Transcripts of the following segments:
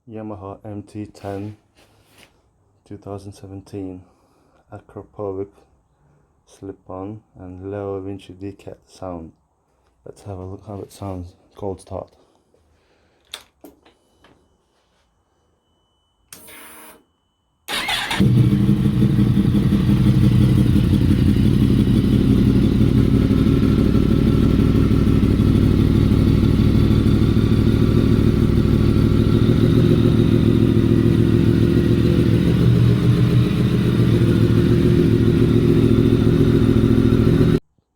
Yamaha mt10 2017 acropovic slip-on and low Vinci decat sound. Let's have a look how it sounds. Cold start.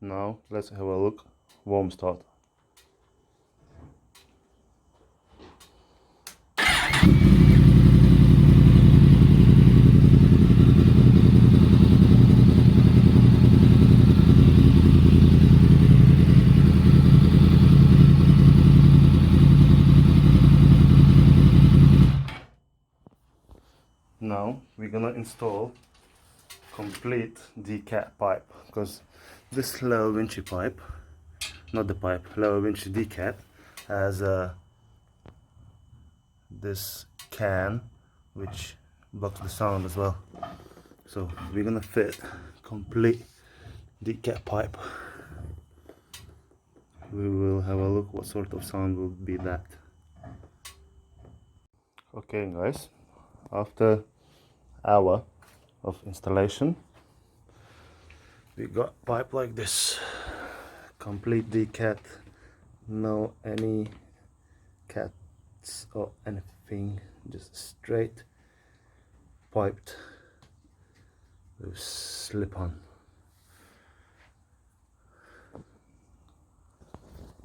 Now let's have a look. Warm start. Now we're gonna install complete decat pipe, because this low Vinci pipe, not the pipe, low Vinci decat has this can which blocks the sound as well. So we're gonna fit complete decat pipe. We will have a look what sort of sound will be that. Okay guys, after hour of installation we got pipe like this, complete decat, no any cats or anything, just straight piped with slip-on.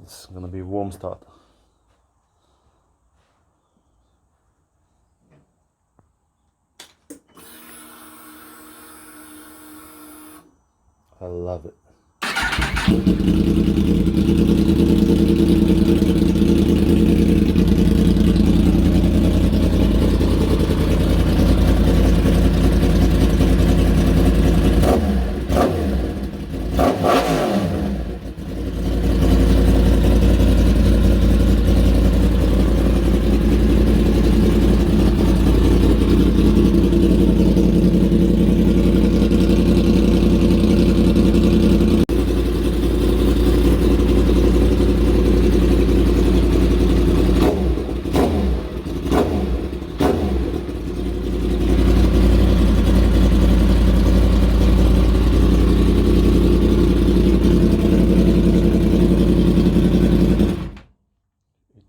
It's gonna be warm start. I love it.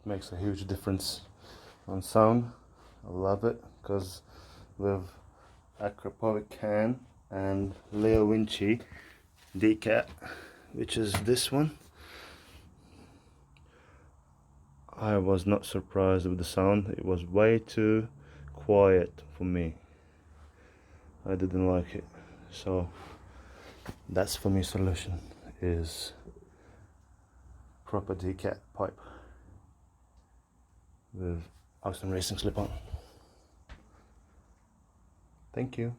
Makes a huge difference on sound. I love it, because with acropovic can and Leo Vinci decat, which is this one, I was not surprised with the sound. It was way too quiet for me. I didn't like it. So that's for me solution, is proper decat pipe with Austin Racing slip-on. Thank you.